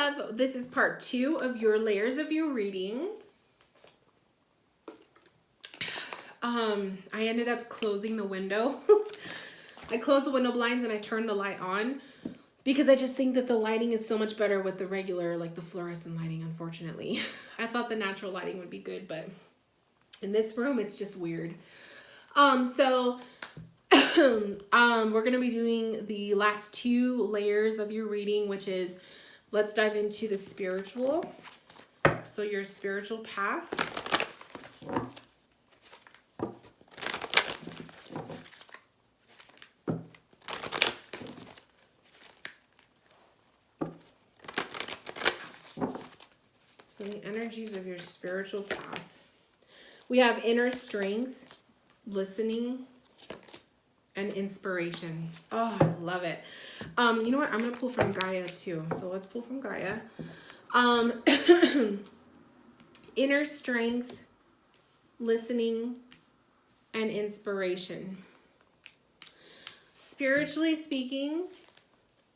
love. This is part 2 of your layers of your reading. I ended up closing the window. I closed the window blinds and I turned the light on because I just think that the lighting is so much better with the regular, like the fluorescent lighting, unfortunately. I thought the natural lighting would be good, but in this room, it's just weird. So we're going to be doing the last 2 layers of your reading, which is, let's dive into the spiritual. So your spiritual path. So the energies of your spiritual path. We have inner strength, listening, and inspiration. Oh, I love it. You know what? I'm going to pull from Gaia too. So let's pull from Gaia. Inner strength, listening, and inspiration. Spiritually speaking,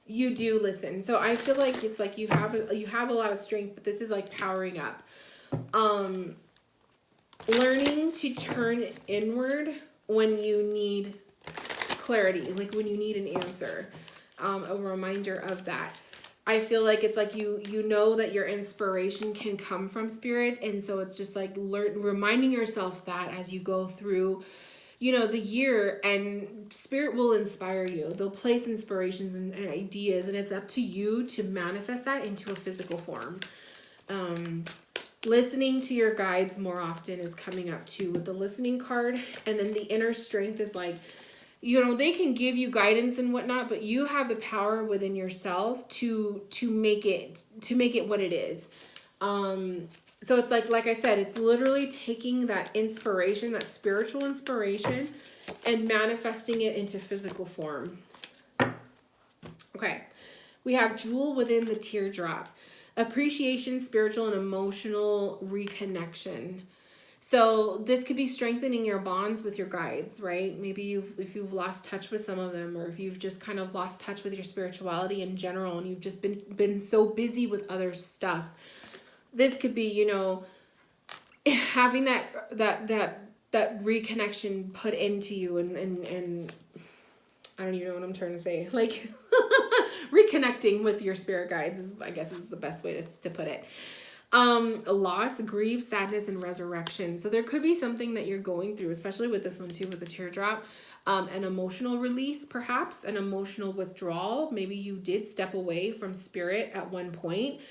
you do listen. So I feel like it's like you have a lot of strength, but this is like powering up. Learning to turn inward when you need clarity, like when you need an answer. A reminder of that. I feel like it's like you know that your inspiration can come from spirit, and so it's just like reminding yourself that as you go through, you know, the year, and spirit will inspire you. They'll place inspirations and ideas, and it's up to you to manifest that into a physical form. Listening to your guides more often is coming up too with the listening card. And then the inner strength is like, you know, they can give you guidance and whatnot, but you have the power within yourself to make it what it is. So it's like I said, it's literally taking that inspiration, that spiritual inspiration, and manifesting it into physical form. Okay. We have jewel within the teardrop. Appreciation, spiritual, and emotional reconnection. So this could be strengthening your bonds with your guides, right? Maybe if you've lost touch with some of them, or if you've just kind of lost touch with your spirituality in general, and you've just been so busy with other stuff. This could be, you know, having that reconnection put into you, and I don't even know what I'm trying to say. Like reconnecting with your spirit guides is, I guess, is the best way to put it. Loss, grief, sadness, and resurrection. So there could be something that you're going through, especially with this one too, with the teardrop. An emotional release, perhaps an emotional withdrawal. Maybe you did step away from spirit at one point.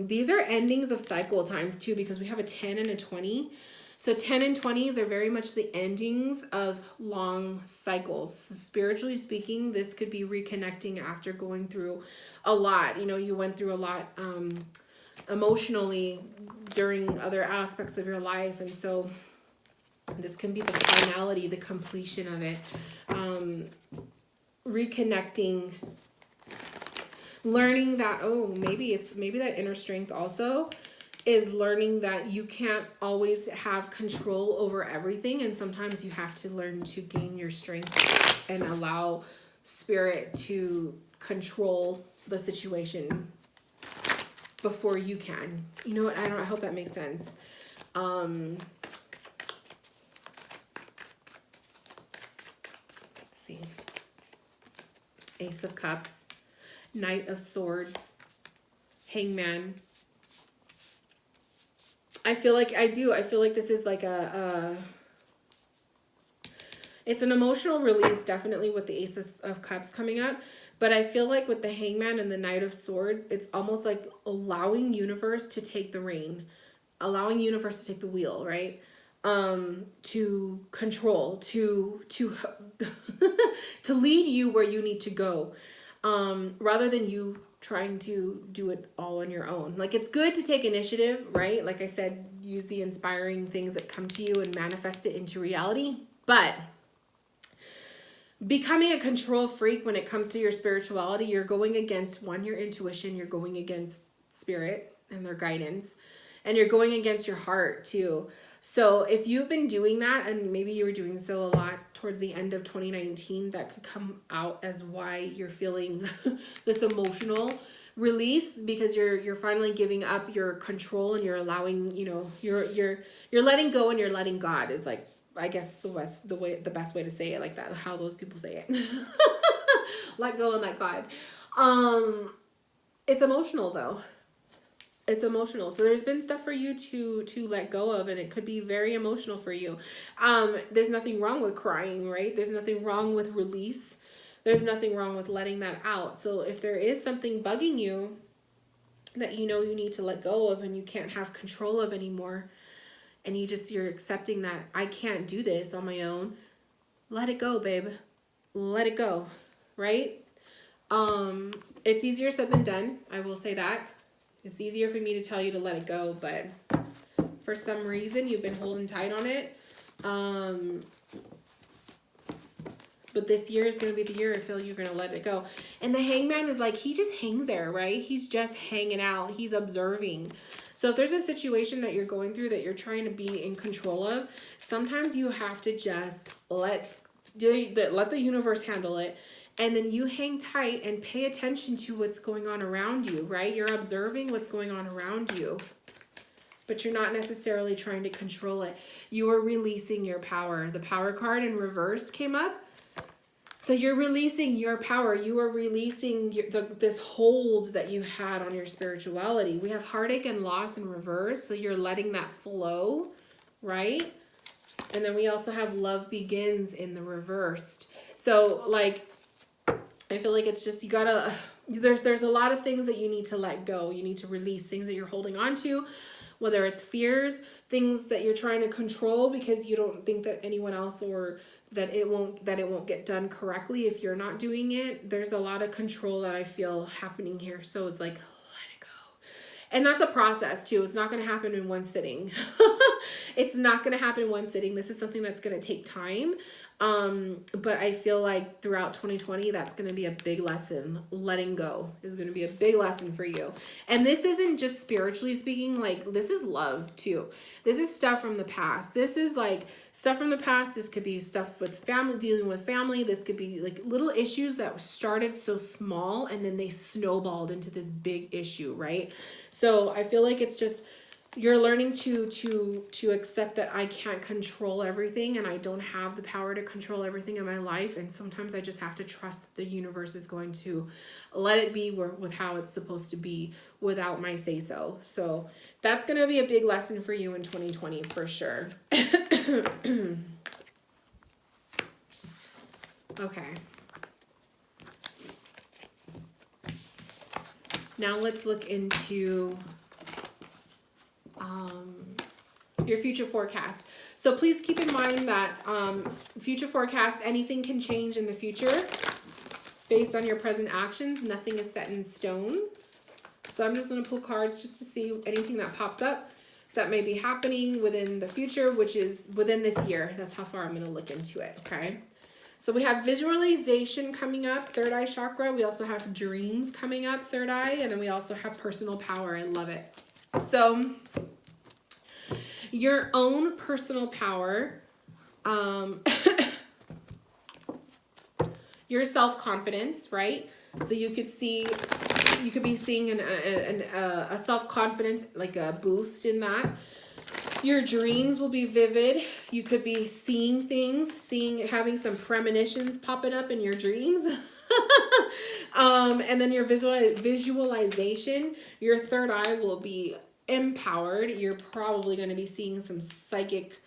These are endings of cycle times too, because we have a 10 and a 20. So 10 and 20s are very much the endings of long cycles. So spiritually speaking, this could be reconnecting after going through a lot. You know, you went through a lot emotionally during other aspects of your life. And so this can be the finality, the completion of it. Reconnecting, learning that, maybe that inner strength also is learning that you can't always have control over everything, and sometimes you have to learn to gain your strength and allow spirit to control the situation before you can. You know what? I hope that makes sense. Let's see. Ace of Cups, Knight of Swords, Hangman. I feel like this is like it's an emotional release, definitely, with the Ace of Cups coming up. But I feel like with the Hangman and the Knight of Swords, it's almost like allowing universe to take the reign, allowing universe to take the wheel, right? To control, to to lead you where you need to go, rather than you trying to do it all on your own. Like, it's good to take initiative, right? Like I said, use the inspiring things that come to you and manifest it into reality. But becoming a control freak when it comes to your spirituality, you're going against, one, your intuition, you're going against spirit and their guidance, and you're going against your heart too. So if you've been doing that, and maybe you were doing so a lot towards the end of 2019, that could come out as why you're feeling this emotional release, because you're finally giving up your control and you're allowing, you know, you're letting go and you're letting God, is like, I guess the best way to say it, like that, how those people say it. Let go and let God. It's emotional though. It's emotional. So there's been stuff for you to let go of, and it could be very emotional for you. There's nothing wrong with crying, right? There's nothing wrong with release. There's nothing wrong with letting that out. So if there is something bugging you that you know you need to let go of and you can't have control of anymore, and you're accepting that I can't do this on my own, let it go, babe. Let it go, right? It's easier said than done. I will say that. It's easier for me to tell you to let it go, but for some reason you've been holding tight on it. But this year is going to be the year I feel you're going to let it go. And the hangman is like, he just hangs there, right? He's just hanging out. He's observing. So if there's a situation that you're going through that you're trying to be in control of, sometimes you have to just let the universe handle it. And then you hang tight and pay attention to what's going on around you, right? You're observing what's going on around you, but you're not necessarily trying to control it. You are releasing your power. The power card in reverse came up. So you're releasing your power. You are releasing this hold that you had on your spirituality. We have heartache and loss in reverse. So you're letting that flow, right? And then we also have love begins in the reversed. So like, I feel like it's just, you gotta, there's a lot of things that you need to let go. You need to release things that you're holding on to, whether it's fears, things that you're trying to control because you don't think that anyone else, or that it won't get done correctly if you're not doing it. There's a lot of control that I feel happening here. So it's like, let it go. And that's a process too. It's not going to happen in one sitting. It's not going to happen in one sitting. This is something that's going to take time. But I feel like throughout 2020, that's going to be a big lesson. Letting go is going to be a big lesson for you. And this isn't just spiritually speaking, like this is love too. This is stuff from the past. This is like stuff from the past. This could be stuff with family, dealing with family. This could be like little issues that started so small and then they snowballed into this big issue, right? So I feel like it's just, you're learning to accept that I can't control everything and I don't have the power to control everything in my life. And sometimes I just have to trust that the universe is going to let it be with how it's supposed to be without my say so. So that's going to be a big lesson for you in 2020 for sure. Okay. Now let's look into your future forecast. So please keep in mind that future forecast, anything can change in the future based on your present actions. Nothing is set in stone. So I'm just going to pull cards just to see anything that pops up that may be happening within the future, which is within this year. That's how far I'm going to look into it, okay? So we have visualization coming up, third eye chakra. We also have dreams coming up, third eye. And then we also have personal power. I love it. So your own personal power, your self-confidence, right? So you could be seeing a self-confidence, like a boost in that. Your dreams will be vivid. You could be seeing things, having some premonitions popping up in your dreams. And then your visualization, your third eye will be empowered. You're probably going to be seeing some psychic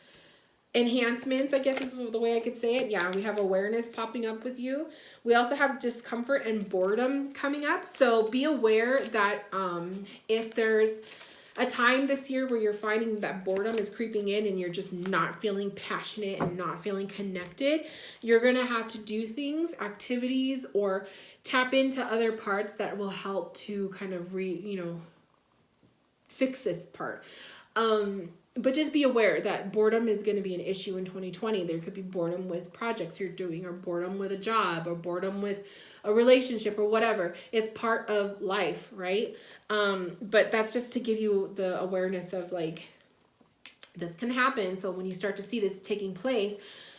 enhancements, I guess is the way I could say it. Yeah, we have awareness popping up with you. We also have discomfort and boredom coming up. So be aware that if there's a time this year where you're finding that boredom is creeping in and you're just not feeling passionate and not feeling connected, you're going to have to do things, activities, or tap into other parts that will help to kind of fix this part. But just be aware that boredom is going to be an issue in 2020. There could be boredom with projects you're doing, or boredom with a job, or boredom with a relationship, or whatever. It's part of life, right? But that's just to give you the awareness of like, this can happen. So when you start to see this taking place,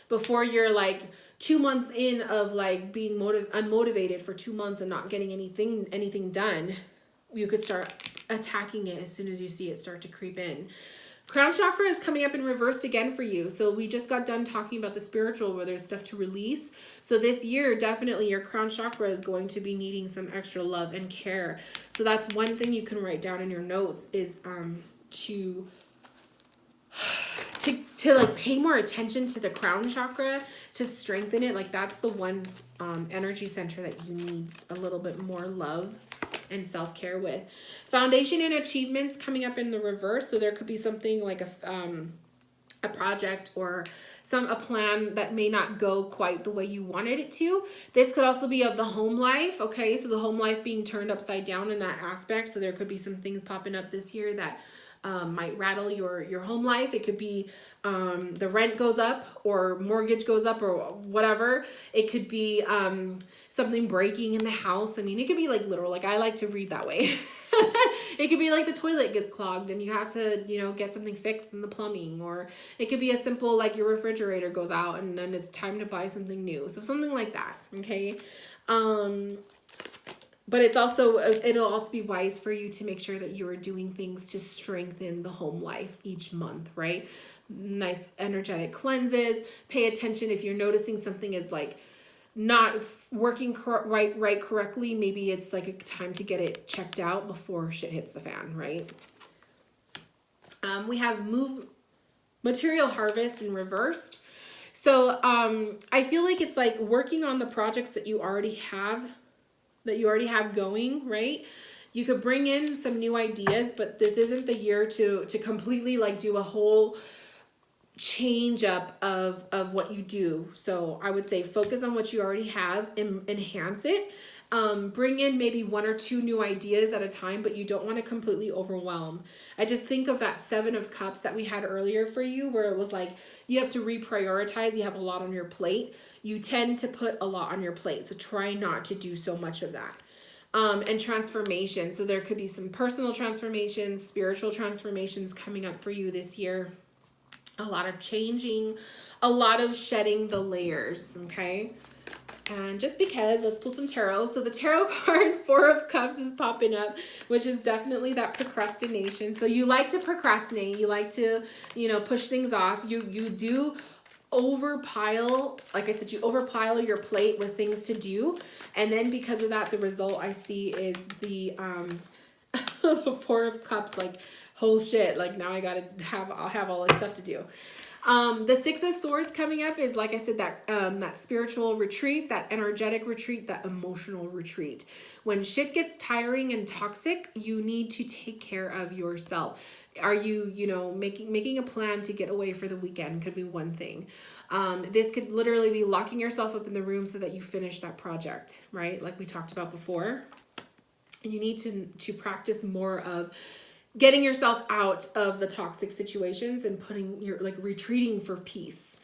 before you're like 2 months in of like being unmotivated for 2 months and not getting anything done, you could start attacking it as soon as you see it start to creep in. Crown chakra is coming up in reversed again for you. So we just got done talking about the spiritual where there's stuff to release. So this year, definitely your crown chakra is going to be needing some extra love and care. So that's one thing you can write down in your notes is to like pay more attention to the crown chakra, to strengthen it. Like that's the one energy center that you need a little bit more love and self-care with. Foundation and achievements coming up in the reverse. So there could be something like a project or a plan that may not go quite the way you wanted it to. This could also be of the home life. Okay, so the home life being turned upside down in that aspect. So there could be some things popping up this year that might rattle your home life. It could be the rent goes up or mortgage goes up or whatever. It could be something breaking in the house. I mean, it could be like literal, like I like to read that way. It could be like the toilet gets clogged and you have to, get something fixed in the plumbing, or it could be a simple, like your refrigerator goes out and then it's time to buy something new. So something like that. Okay. But it'll also be wise for you to make sure that you are doing things to strengthen the home life each month, right? Nice energetic cleanses. Pay attention if you're noticing something is like not working right correctly. Maybe it's like a time to get it checked out before shit hits the fan, right? We have material harvest in reversed. So I feel like it's like working on the projects that you already have going, right? You could bring in some new ideas, but this isn't the year to completely like do a whole change up of what you do. So I would say focus on what you already have and enhance it. Bring in maybe 1 or 2 new ideas at a time, but you don't want to completely overwhelm. I just think of that 7 of Cups that we had earlier for you, where it was like, you have to reprioritize. You have a lot on your plate. You tend to put a lot on your plate. So try not to do so much of that. And transformation. So there could be some personal transformations, spiritual transformations coming up for you this year. A lot of changing, a lot of shedding the layers, okay? And just because, let's pull some tarot. So the tarot card, 4 of Cups is popping up, which is definitely that procrastination. So you like to procrastinate. You like to, push things off. You do overpile, like I said, you overpile your plate with things to do. And then because of that, the result I see is the, the 4 of Cups, like, whole shit, like now I'll have all this stuff to do. The 6 of Swords coming up is, like I said, that spiritual retreat, that energetic retreat, that emotional retreat. When shit gets tiring and toxic, you need to take care of yourself. Are you, making a plan to get away for the weekend could be one thing. This could literally be locking yourself up in the room so that you finish that project, right? Like we talked about before. And you need to practice more of getting yourself out of the toxic situations and retreating for peace.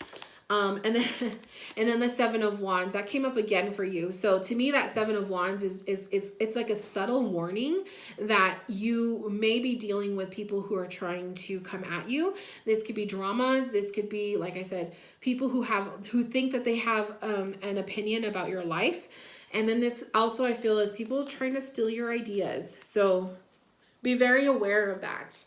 And then the 7 of Wands that came up again for you. So to me, that 7 of Wands is it's like a subtle warning that you may be dealing with people who are trying to come at you. This could be dramas. This could be, like I said, people who think that they have an opinion about your life. And then this also, I feel, is people trying to steal your ideas. So be very aware of that.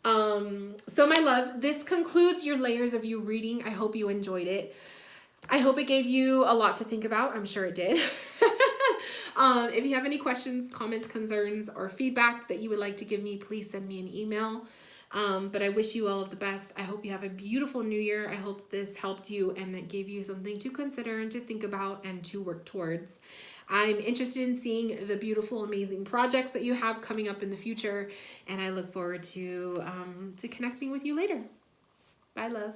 So my love, this concludes your layers of you reading. I hope you enjoyed it. I hope it gave you a lot to think about. I'm sure it did. If you have any questions, comments, concerns, or feedback that you would like to give me, please send me an email. But I wish you all of the best. I hope you have a beautiful new year. I hope this helped you and that gave you something to consider and to think about and to work towards. I'm interested in seeing the beautiful, amazing projects that you have coming up in the future, and I look forward to connecting with you later. Bye, love.